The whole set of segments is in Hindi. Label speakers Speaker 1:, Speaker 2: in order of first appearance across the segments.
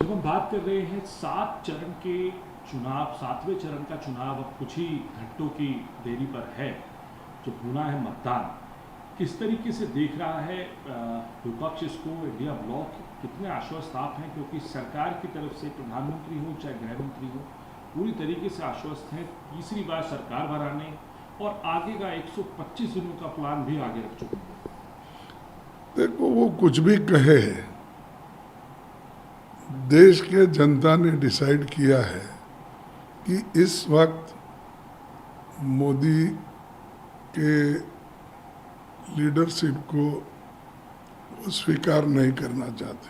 Speaker 1: जब हम बात कर रहे हैं 7 चरण के चुनाव, 7वें चरण का चुनाव अब कुछ ही घंटों की देरी पर है, जो होना है मतदान, किस तरीके से देख रहा है विपक्ष इसको? इंडिया ब्लॉक कितने आश्वस्त आप हैं? क्योंकि सरकार की तरफ से प्रधानमंत्री हो चाहे गृह मंत्री हो, पूरी तरीके से आश्वस्त हैं तीसरी बार सरकार बनाने और आगे का 125 दिनों का प्लान भी आगे रख चुके हैं।
Speaker 2: देखो, वो कुछ भी कहे, देश के जनता ने डिसाइड किया है कि इस वक्त मोदी के लीडरशिप को स्वीकार नहीं करना चाहते।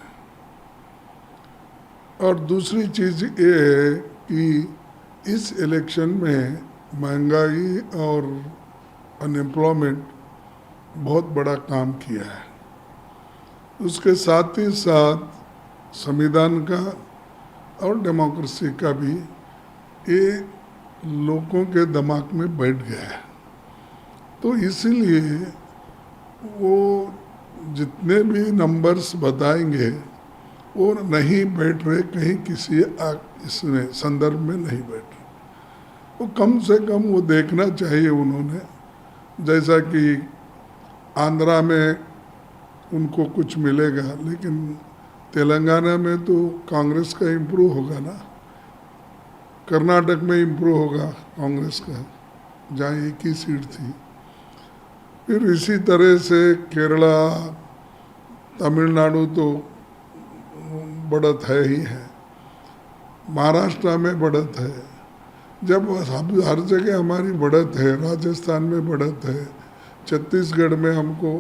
Speaker 2: और दूसरी चीज़ ये है कि इस इलेक्शन में महंगाई और अनएम्प्लॉयमेंट बहुत बड़ा काम किया है। उसके साथ ही साथ संविधान का और डेमोक्रेसी का भी ये लोगों के दिमाग में बैठ गया है। तो इसीलिए वो जितने भी नंबर्स बताएंगे वो नहीं बैठ रहे, कहीं किसी इसमें संदर्भ में नहीं बैठ रहे। वो कम से कम वो देखना चाहिए उन्होंने, जैसा कि आंध्रा में उनको कुछ मिलेगा, लेकिन तेलंगाना में तो कांग्रेस का इम्प्रूव होगा ना, कर्नाटक में इम्प्रूव होगा कांग्रेस का, जहाँ एक ही सीट थी। फिर इसी तरह से केरला, तमिलनाडु तो बढ़त है ही है, महाराष्ट्र में बढ़त है। जब हर जगह हमारी बढ़त है, राजस्थान में बढ़त है, छत्तीसगढ़ में हमको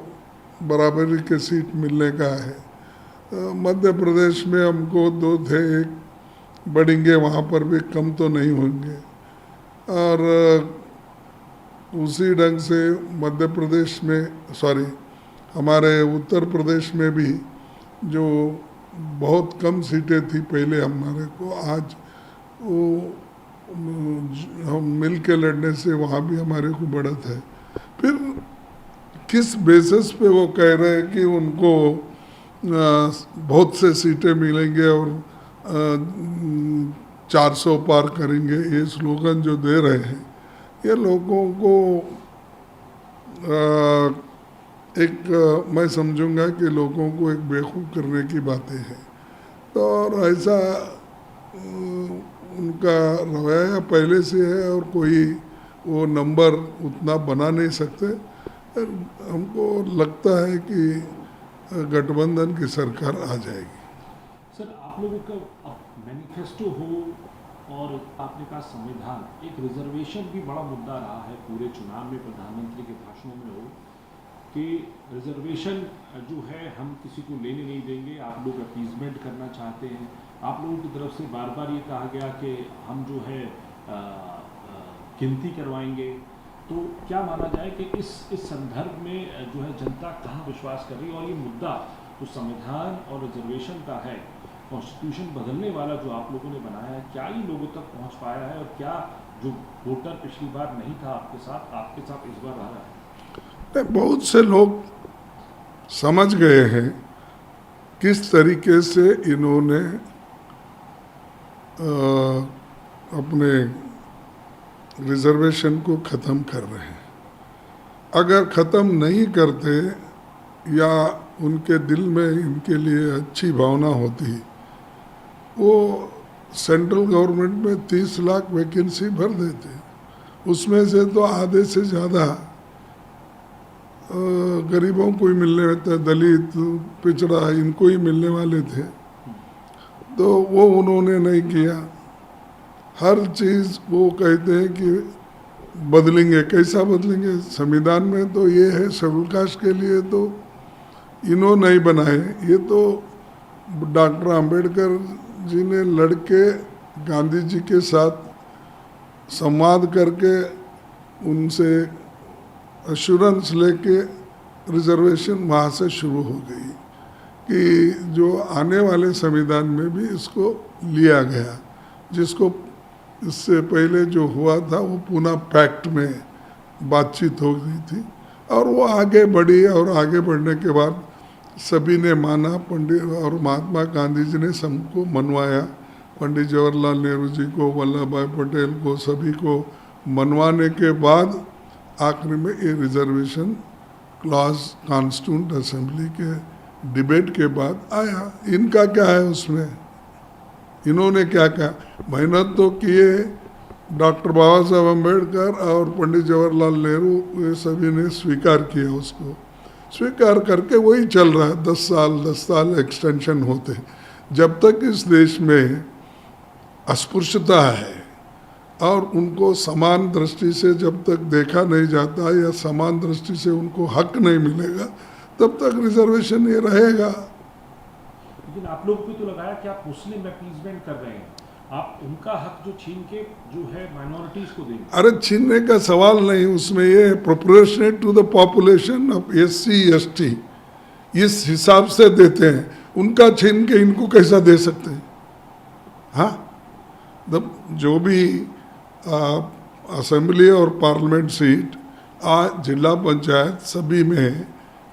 Speaker 2: बराबरी के सीट मिलने का है, मध्य प्रदेश में हमको 2 थे, 1 बढ़ेंगे, वहाँ पर भी कम तो नहीं होंगे। और उसी ढंग से मध्य प्रदेश में, हमारे उत्तर प्रदेश में भी जो बहुत कम सीटें थी पहले हमारे को, आज वो हम मिल के लड़ने से वहाँ भी हमारे को बढ़त है। फिर किस बेसिस पे वो कह रहे हैं कि उनको बहुत से सीटें मिलेंगे और 400 पार करेंगे, ये स्लोगन जो दे रहे हैं, ये लोगों को मैं समझूंगा कि लोगों को एक बेवकूफ़ करने की बातें हैं। तो और ऐसा उनका रवैया पहले से है और कोई वो नंबर उतना बना नहीं सकते। हमको लगता है कि गठबंधन की सरकार आ जाएगी।
Speaker 1: सर, आप लोगों का मैनिफेस्टो हो और आपने कहा संविधान, एक रिजर्वेशन भी बड़ा मुद्दा रहा है पूरे चुनाव में, प्रधानमंत्री के भाषणों में हो कि रिजर्वेशन जो है हम किसी को लेने नहीं देंगे, आप लोग अपीजमेंट करना चाहते हैं। आप लोगों की तरफ से बार बार ये कहा गया कि हम जो है गिनती करवाएंगे। तो क्या माना जाए कि इस संदर्भ में जो है जनता कहाँ विश्वास कर रही है? और ये मुद्दा जो संविधान और रिजर्वेशन का है, कॉन्स्टिट्यूशन बदलने वाला जो आप लोगों ने बनाया है, क्या ये लोगों तक पहुँच पाया है? और क्या जो वोटर पिछली बार नहीं था आपके साथ इस बार आ रहा है?
Speaker 2: बहुत से लोग समझ गए हैं किस तरीके से इन्होंने अपने रिजर्वेशन को ख़त्म कर रहे हैं। अगर ख़त्म नहीं करते या उनके दिल में इनके लिए अच्छी भावना होती, वो सेंट्रल गवर्नमेंट में 30 लाख वैकेंसी भर देते। उसमें से तो आधे से ज़्यादा गरीबों को ही मिलने थे, दलित, पिछड़ा, इनको ही मिलने वाले थे। तो वो उन्होंने नहीं किया। हर चीज़ वो कहते हैं कि बदलेंगे। कैसा बदलेंगे? संविधान में तो ये है, शेड्यूल कास्ट के लिए तो इन्होंने नहीं बनाए, ये तो डॉक्टर अंबेडकर जी ने लड़के गांधी जी के साथ संवाद करके उनसे एश्योरेंस लेके रिजर्वेशन वहाँ से शुरू हो गई कि जो आने वाले संविधान में भी इसको लिया गया। जिसको इससे पहले जो हुआ था वो पूना पैक्ट में बातचीत हो गई थी और वो आगे बढ़ी और आगे बढ़ने के बाद सभी ने माना, पंडित और महात्मा गांधी जी ने सबको मनवाया, पंडित जवाहरलाल नेहरू जी को, वल्लभ भाई पटेल को, सभी को मनवाने के बाद आखिर में ये रिजर्वेशन क्लॉज कॉन्स्टिट्यूंट असेंबली के डिबेट के बाद आया। इनका क्या है उसमें, इन्होंने क्या कहा, मेहनत तो किए डॉक्टर बाबा साहब अम्बेडकर और पंडित जवाहरलाल नेहरू, ये सभी ने स्वीकार किया, उसको स्वीकार करके वही चल रहा है। 10 साल एक्सटेंशन होते। जब तक इस देश में अस्पृश्यता है और उनको समान दृष्टि से जब तक देखा नहीं जाता या समान दृष्टि से उनको हक नहीं मिलेगा, तब तक रिजर्वेशन ये रहेगा।
Speaker 1: लेकिन आप लोग भी तो लगाया कि आप मुस्लिम अपीजमेंट कर रहे हैं, आप उनका हक जो छीन के जो है माइनॉरिटीज को देंगे।
Speaker 2: अरे छीनने का सवाल नहीं, उसमें ये proportionate to the population of SC ST इस हिसाब से देते हैं, उनका छीन के इनको कैसा दे सकते हैं? हाँ, जो भी असेंबली और पार्लियामेंट सीट, आज जिला पंचायत सभी में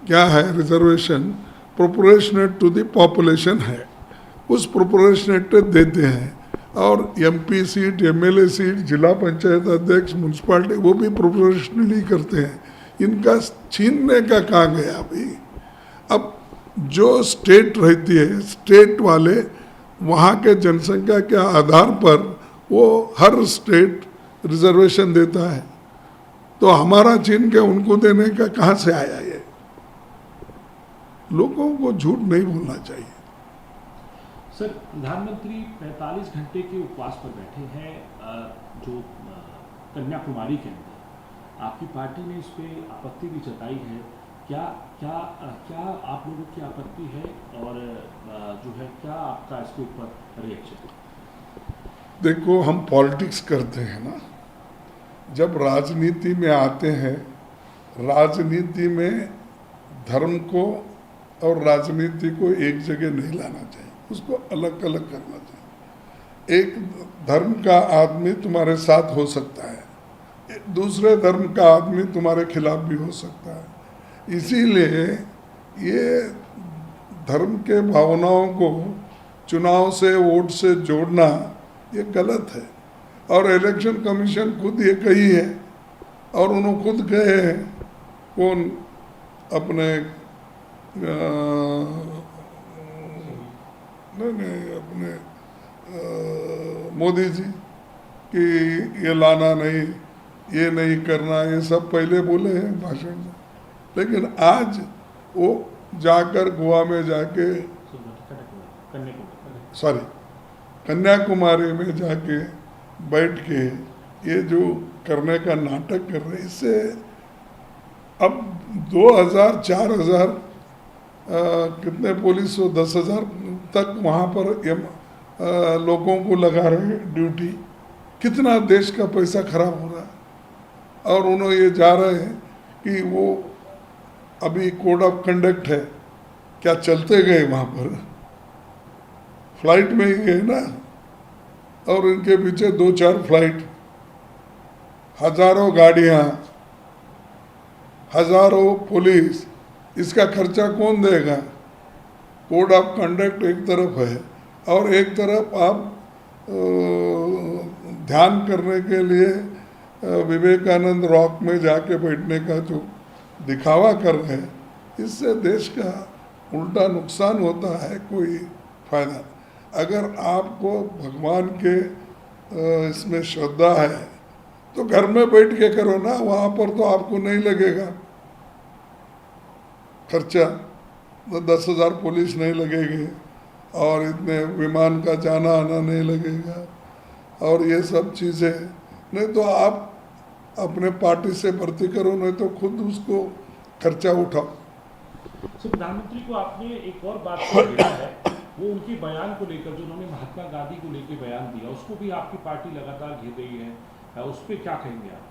Speaker 2: क्या है, reservation proportionate to the population है, उस प्रोपोर्शनेट देते हैं। और MP सीट, MLA सीट, जिला पंचायत अध्यक्ष, म्यूनसिपालिटी, वो भी प्रोपोर्शनली करते हैं। इनका छीनने का कहाँ गया अभी? अब जो स्टेट रहती है, स्टेट वाले वहाँ के जनसंख्या के आधार पर वो हर स्टेट रिजर्वेशन देता है, तो हमारा छीन के उनको देने का कहाँ से आया? ये लोगों को झूठ नहीं बोलना चाहिए।
Speaker 1: सर, प्रधानमंत्री 45 घंटे के उपवास पर बैठे हैं जो कन्याकुमारी के अंदर, आपकी पार्टी ने इस पे आपत्ति भी जताई है। क्या क्या क्या आप लोगों की आपत्ति है और जो है क्या आपका इसके ऊपर रिएक्शन?
Speaker 2: देखो, हम पॉलिटिक्स करते हैं ना, जब राजनीति में आते हैं, राजनीति में धर्म को और राजनीति को एक जगह नहीं लाना चाहिए, उसको अलग अलग करना चाहिए। एक धर्म का आदमी तुम्हारे साथ हो सकता है, दूसरे धर्म का आदमी तुम्हारे खिलाफ भी हो सकता है। इसीलिए ये धर्म के भावनाओं को चुनाव से, वोट से जोड़ना ये गलत है। और इलेक्शन कमीशन खुद ये कही है, और उन्होंने खुद कहे हैं, कौन अपने नहीं अपने मोदी जी कि ये लाना नहीं, ये नहीं करना, ये सब पहले बोले हैं भाषण में। लेकिन आज वो जाकर गोवा में जाके, कन्याकुमारी में जाके बैठ के ये जो करने का नाटक कर रहे, इससे अब 2000 4000 कितने पुलिस हो, 10,000 तक वहाँ पर लोगों को लगा रहे ड्यूटी। कितना देश का पैसा खराब हो रहा है। और उन्होंने ये जा रहे हैं कि वो अभी कोड ऑफ कंडक्ट है, क्या चलते गए वहाँ पर? फ्लाइट में ही गए ना, और इनके पीछे 2-4 फ्लाइट, हजारों गाड़ियाँ, हजारों पुलिस, इसका खर्चा कौन देगा? कोड ऑफ कंडक्ट एक तरफ है और एक तरफ आप ध्यान करने के लिए विवेकानंद रॉक में जाके बैठने का जो दिखावा कर रहे हैं, इससे देश का उल्टा नुकसान होता है, कोई फायदा। अगर आपको भगवान के इसमें श्रद्धा है तो घर में बैठ के करो ना, वहाँ पर तो आपको नहीं लगेगा खर्चा, 10,000 पुलिस नहीं लगेगी और इतने विमान का जाना आना नहीं लगेगा और ये सब चीज़ें। नहीं तो आप अपने पार्टी से भर्ती करो, नहीं तो खुद उसको खर्चा उठाओ।
Speaker 1: तो प्रधानमंत्री को आपने एक और बात को लिया है, वो उनके बयान को लेकर जो उन्होंने महात्मा गांधी को लेकर बयान दिया, उसको भी आपकी पार्टी लगातार घेर रही है, उस पर क्या कहेंगे आप?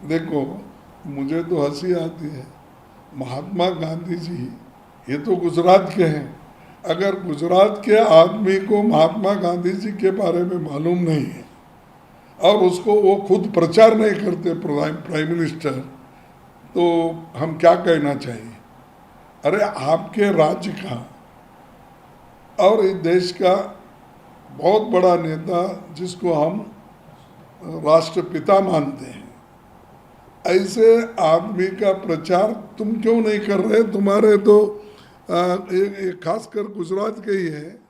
Speaker 2: देखो, मुझे तो हंसी आती है। महात्मा गांधी जी ये तो गुजरात के हैं। अगर गुजरात के आदमी को महात्मा गांधी जी के बारे में मालूम नहीं है और उसको वो खुद प्रचार नहीं करते प्राइम मिनिस्टर, तो हम क्या कहना चाहिए? अरे आपके राज्य का और इस देश का बहुत बड़ा नेता जिसको हम राष्ट्रपिता मानते हैं, ऐसे आदमी का प्रचार तुम क्यों नहीं कर रहे? तुम्हारे तो खासकर गुजरात के ही है,